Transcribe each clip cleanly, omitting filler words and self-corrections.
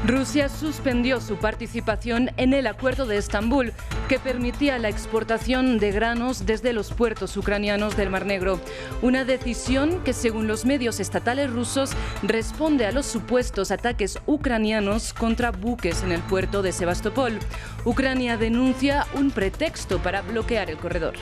Rusia suspendió su participación en el Acuerdo de Estambul, que permitía la exportación de granos desde los puertos ucranianos del Mar Negro. Una decisión que, según los medios estatales rusos, responde a los supuestos ataques ucranianos contra buques en el puerto de Sebastopol. Ucrania denuncia un pretexto para bloquear el corredor.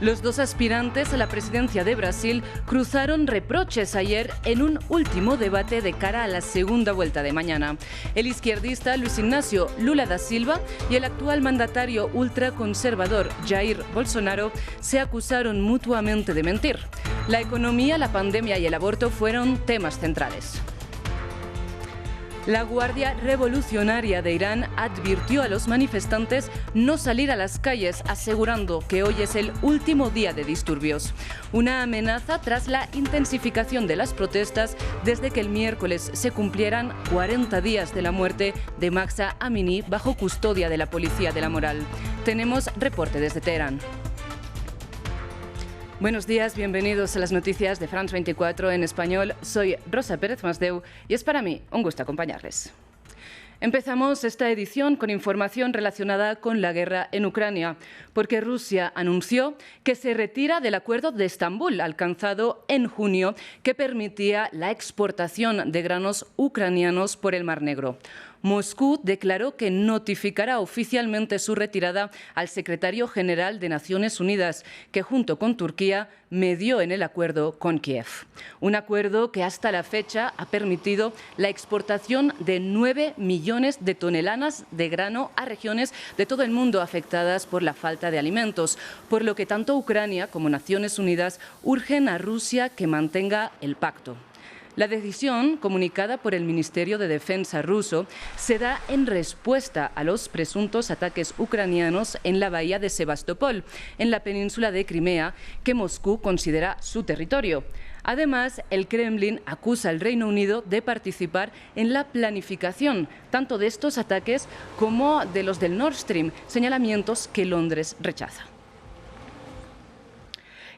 Los dos aspirantes a la presidencia de Brasil cruzaron reproches ayer en un último debate de cara a la segunda vuelta de mañana. El izquierdista Luis Ignacio Lula da Silva y el actual mandatario ultraconservador Jair Bolsonaro se acusaron mutuamente de mentir. La economía, la pandemia y el aborto fueron temas centrales. La Guardia Revolucionaria de Irán advirtió a los manifestantes no salir a las calles, asegurando que hoy es el último día de disturbios. Una amenaza tras la intensificación de las protestas desde que el miércoles se cumplieran 40 días de la muerte de Mahsa Amini bajo custodia de la Policía de la Moral. Tenemos reporte desde Teherán. Buenos días, bienvenidos a las noticias de France 24 en español. Soy Rosa Pérez Masdeu y es para mí un gusto acompañarles. Empezamos esta edición con información relacionada con la guerra en Ucrania, porque Rusia anunció que se retira del Acuerdo de Estambul alcanzado en junio, que permitía la exportación de granos ucranianos por el Mar Negro. Moscú declaró que notificará oficialmente su retirada al secretario general de Naciones Unidas, que junto con Turquía medió en el acuerdo con Kiev. Un acuerdo que hasta la fecha ha permitido la exportación de 9 millones de toneladas de grano a regiones de todo el mundo afectadas por la falta de alimentos, por lo que tanto Ucrania como Naciones Unidas urgen a Rusia que mantenga el pacto. La decisión, comunicada por el Ministerio de Defensa ruso, se da en respuesta a los presuntos ataques ucranianos en la bahía de Sebastopol, en la península de Crimea, que Moscú considera su territorio. Además, el Kremlin acusa al Reino Unido de participar en la planificación tanto de estos ataques como de los del Nord Stream, señalamientos que Londres rechaza.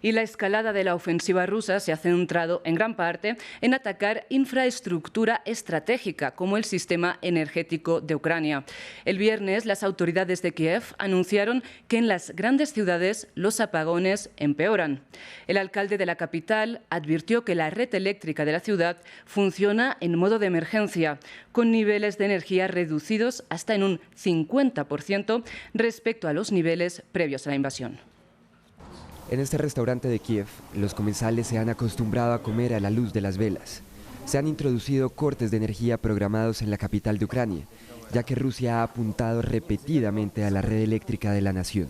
Y la escalada de la ofensiva rusa se ha centrado en gran parte en atacar infraestructura estratégica como el sistema energético de Ucrania. El viernes, las autoridades de Kiev anunciaron que en las grandes ciudades los apagones empeoran. El alcalde de la capital advirtió que la red eléctrica de la ciudad funciona en modo de emergencia, con niveles de energía reducidos hasta en un 50% respecto a los niveles previos a la invasión. En este restaurante de Kiev, los comensales se han acostumbrado a comer a la luz de las velas. Se han introducido cortes de energía programados en la capital de Ucrania, ya que Rusia ha apuntado repetidamente a la red eléctrica de la nación.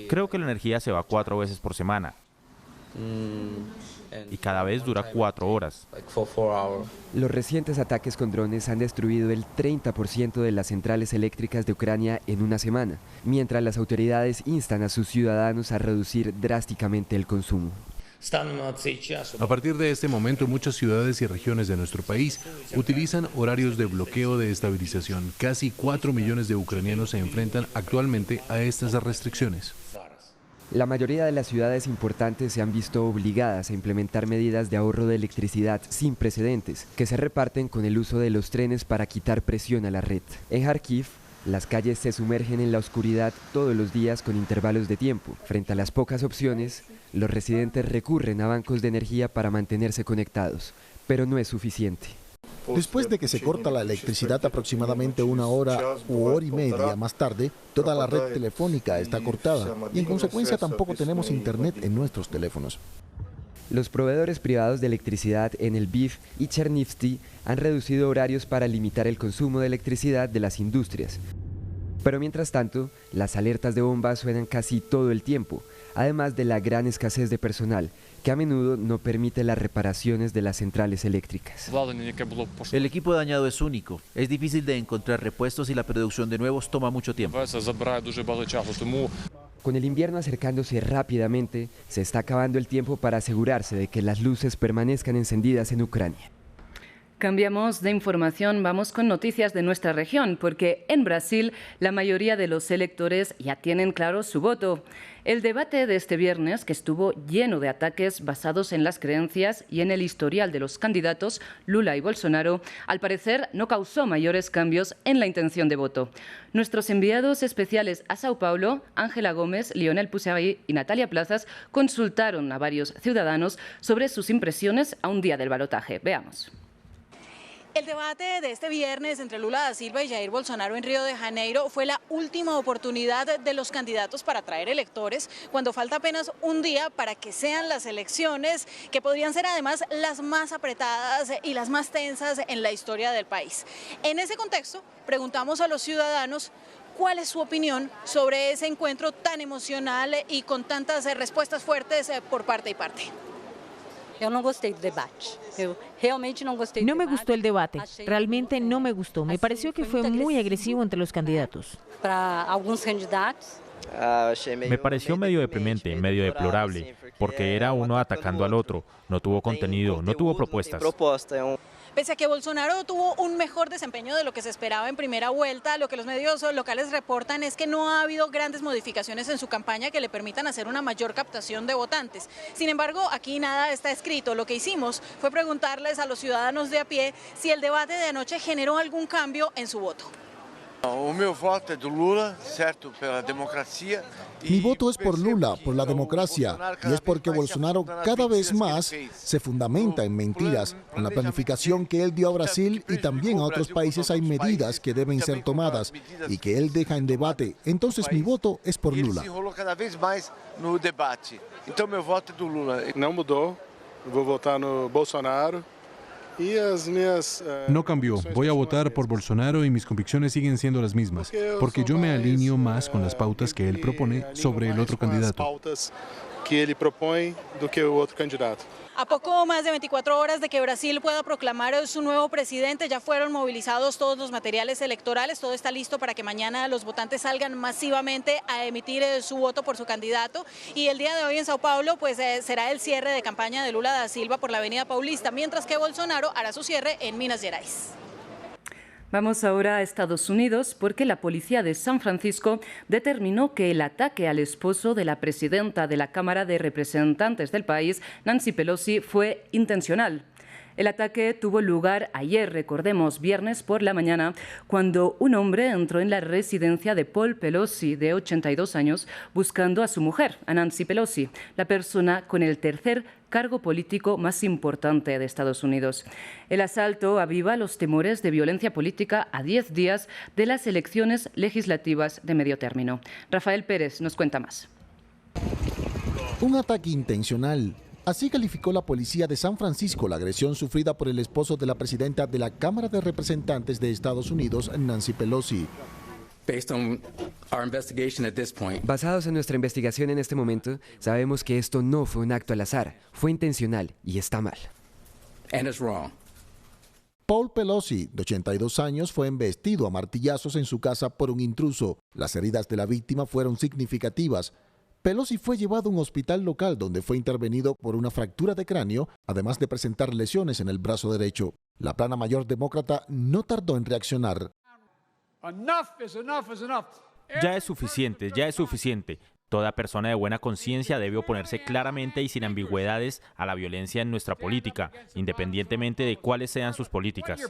Creo que la energía se va 4 veces por semana. Y cada vez dura 4 horas. Los recientes ataques con drones han destruido el 30% de las centrales eléctricas de Ucrania en una semana, mientras las autoridades instan a sus ciudadanos a reducir drásticamente el consumo. A partir de este momento, muchas ciudades y regiones de nuestro país utilizan horarios de bloqueo de estabilización. Casi 4 millones de ucranianos se enfrentan actualmente a estas restricciones. La mayoría de las ciudades importantes se han visto obligadas a implementar medidas de ahorro de electricidad sin precedentes, que se reparten con el uso de los trenes para quitar presión a la red. En Kharkiv, las calles se sumergen en la oscuridad todos los días con intervalos de tiempo. Frente a las pocas opciones, los residentes recurren a bancos de energía para mantenerse conectados, pero no es suficiente. Después de que se corta la electricidad aproximadamente 1 hora u hora y media más tarde, toda la red telefónica está cortada y en consecuencia tampoco tenemos internet en nuestros teléfonos. Los proveedores privados de electricidad en Lviv y Chernivtsi han reducido horarios para limitar el consumo de electricidad de las industrias. Pero mientras tanto, las alertas de bomba suenan casi todo el tiempo, además de la gran escasez de personal, que a menudo no permite las reparaciones de las centrales eléctricas. El equipo dañado es único, es difícil de encontrar repuestos y la producción de nuevos toma mucho tiempo. Con el invierno acercándose rápidamente, se está acabando el tiempo para asegurarse de que las luces permanezcan encendidas en Ucrania. Cambiamos de información, vamos con noticias de nuestra región, porque en Brasil la mayoría de los electores ya tienen claro su voto. El debate de este viernes, que estuvo lleno de ataques basados en las creencias y en el historial de los candidatos Lula y Bolsonaro, al parecer no causó mayores cambios en la intención de voto. Nuestros enviados especiales a Sao Paulo, Ángela Gómez, Lionel Puchavy y Natalia Plazas, consultaron a varios ciudadanos sobre sus impresiones a un día del balotaje. Veamos. El debate de este viernes entre Lula da Silva y Jair Bolsonaro en Río de Janeiro fue la última oportunidad de los candidatos para atraer electores, cuando falta apenas un día para que sean las elecciones, que podrían ser además las más apretadas y las más tensas en la historia del país. En ese contexto, preguntamos a los ciudadanos cuál es su opinión sobre ese encuentro tan emocional y con tantas respuestas fuertes por parte y parte. No me gustó el debate, realmente no me gustó. Me pareció que fue muy agresivo entre los candidatos. Me pareció medio deprimente, medio deplorable, porque era uno atacando al otro. No tuvo contenido, no tuvo propuestas. Pese a que Bolsonaro tuvo un mejor desempeño de lo que se esperaba en primera vuelta, lo que los medios locales reportan es que no ha habido grandes modificaciones en su campaña que le permitan hacer una mayor captación de votantes. Sin embargo, aquí nada está escrito. Lo que hicimos fue preguntarles a los ciudadanos de a pie si el debate de anoche generó algún cambio en su voto. Mi voto es por Lula, por la democracia, y es porque Bolsonaro cada vez más se fundamenta en mentiras. Con la planificación que él dio a Brasil y también a otros países hay medidas que deben ser tomadas y que él deja en debate. Entonces mi voto es por Lula. No mudó, voy a votar no Bolsonaro. No cambió. Voy a votar por Bolsonaro y mis convicciones siguen siendo las mismas, porque yo me alineo más con las pautas que él propone sobre el otro candidato. A poco más de 24 horas de que Brasil pueda proclamar su nuevo presidente, ya fueron movilizados todos los materiales electorales. Todo está listo para que mañana los votantes salgan masivamente a emitir su voto por su candidato. Y el día de hoy en Sao Paulo pues será el cierre de campaña de Lula da Silva por la Avenida Paulista, mientras que Bolsonaro hará su cierre en Minas Gerais. Vamos ahora a Estados Unidos porque la policía de San Francisco determinó que el ataque al esposo de la presidenta de la Cámara de Representantes del país, Nancy Pelosi, fue intencional. El ataque tuvo lugar ayer, recordemos, viernes por la mañana, cuando un hombre entró en la residencia de Paul Pelosi, de 82 años, buscando a su mujer, a Nancy Pelosi, la persona con el tercer cargo político más importante de Estados Unidos. El asalto aviva los temores de violencia política a 10 días de las elecciones legislativas de medio término. Rafael Pérez nos cuenta más. Un ataque intencional. Así calificó la policía de San Francisco la agresión sufrida por el esposo de la presidenta de la Cámara de Representantes de Estados Unidos, Nancy Pelosi. Basados en nuestra investigación en este momento, sabemos que esto no fue un acto al azar, fue intencional y está mal. Paul Pelosi, de 82 años, fue embestido a martillazos en su casa por un intruso. Las heridas de la víctima fueron significativas. Pelosi fue llevado a un hospital local donde fue intervenido por una fractura de cráneo, además de presentar lesiones en el brazo derecho. La plana mayor demócrata no tardó en reaccionar. Ya es suficiente, ya es suficiente. Toda persona de buena conciencia debe oponerse claramente y sin ambigüedades a la violencia en nuestra política, independientemente de cuáles sean sus políticas.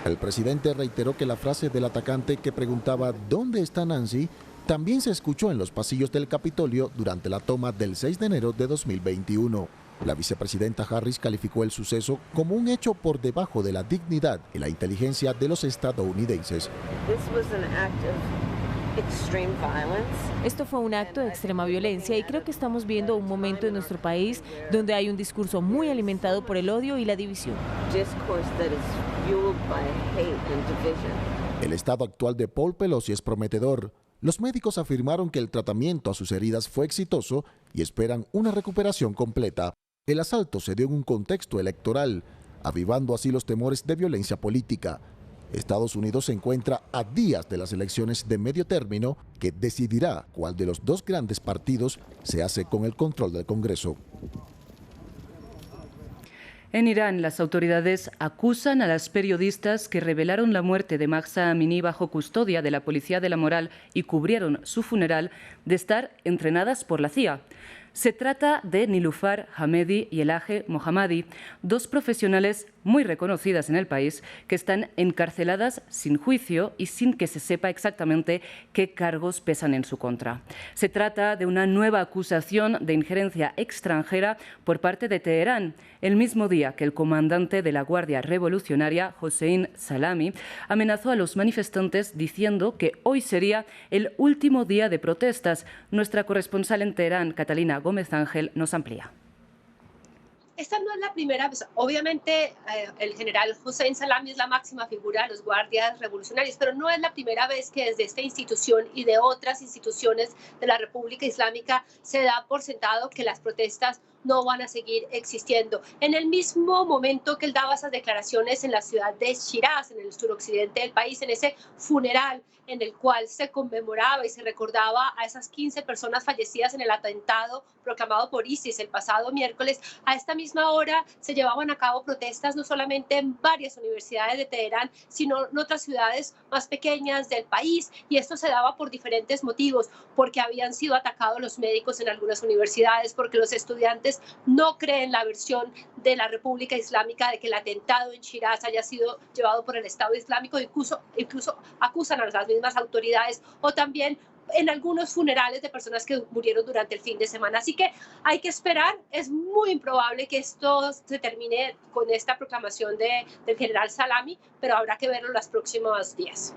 El presidente reiteró que la frase del atacante que preguntaba ¿dónde está Nancy? También se escuchó en los pasillos del Capitolio durante la toma del 6 de enero de 2021. La vicepresidenta Harris calificó el suceso como un hecho por debajo de la dignidad y la inteligencia de los estadounidenses. Esto fue un acto de extrema violencia y creo que estamos viendo un momento en nuestro país donde hay un discurso muy alimentado por el odio y la división. El estado actual de Paul Pelosi es prometedor. Los médicos afirmaron que el tratamiento a sus heridas fue exitoso y esperan una recuperación completa. El asalto se dio en un contexto electoral, avivando así los temores de violencia política. Estados Unidos se encuentra a días de las elecciones de medio término que decidirá cuál de los dos grandes partidos se hace con el control del Congreso. En Irán, las autoridades acusan a las periodistas que revelaron la muerte de Mahsa Amini bajo custodia de la Policía de la Moral y cubrieron su funeral de estar entrenadas por la CIA. Se trata de Nilufar Hamedi y Elahe Mohammadi, dos profesionales muy reconocidas en el país que están encarceladas sin juicio y sin que se sepa exactamente qué cargos pesan en su contra. Se trata de una nueva acusación de injerencia extranjera por parte de Teherán, el mismo día que el comandante de la Guardia Revolucionaria, Hossein Salami, amenazó a los manifestantes diciendo que hoy sería el último día de protestas. Nuestra corresponsal en Teherán, Catalina Gómez Ángel, nos amplía. Esta no es la primera vez. Obviamente, el general Hossein Salami es la máxima figura de los guardias revolucionarios, pero no es la primera vez que desde esta institución y de otras instituciones de la República Islámica se da por sentado que las protestas no van a seguir existiendo. En el mismo momento que él daba esas declaraciones en la ciudad de Shiraz, en el suroccidente del país, en ese funeral en el cual se conmemoraba y se recordaba a esas 15 personas fallecidas en el atentado proclamado por ISIS el pasado miércoles, a esta misma hora se llevaban a cabo protestas no solamente en varias universidades de Teherán, sino en otras ciudades más pequeñas del país, y esto se daba por diferentes motivos, porque habían sido atacados los médicos en algunas universidades, porque los estudiantes no creen la versión de la República Islámica de que el atentado en Shiraz haya sido llevado por el Estado Islámico, incluso acusan a las mismas autoridades, o también en algunos funerales de personas que murieron durante el fin de semana. Así que hay que esperar, es muy improbable que esto se termine con esta proclamación del general Salami, pero habrá que verlo en los próximos días.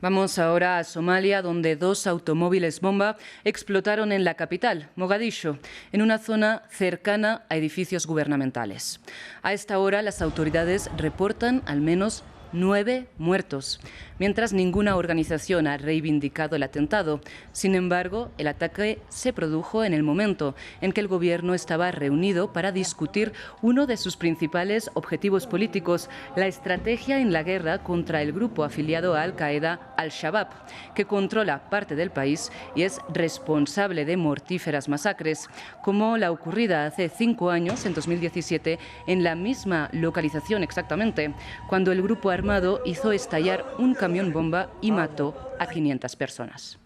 Vamos ahora a Somalia, donde dos automóviles bomba explotaron en la capital, Mogadiscio, en una zona cercana a edificios gubernamentales. A esta hora, las autoridades reportan al menos 9 muertos, mientras ninguna organización ha reivindicado el atentado. Sin embargo, el ataque se produjo en el momento en que el gobierno estaba reunido para discutir uno de sus principales objetivos políticos, la estrategia en la guerra contra el grupo afiliado a Al-Qaeda, Al-Shabaab, que controla parte del país y es responsable de mortíferas masacres, como la ocurrida hace 5 años, en 2017, en la misma localización exactamente, cuando el grupo armado hizo estallar un camión bomba y mató a 500 personas.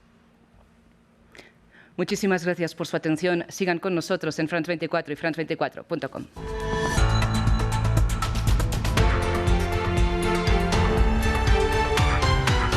Muchísimas gracias por su atención. Sigan con nosotros en France 24 y France24.com.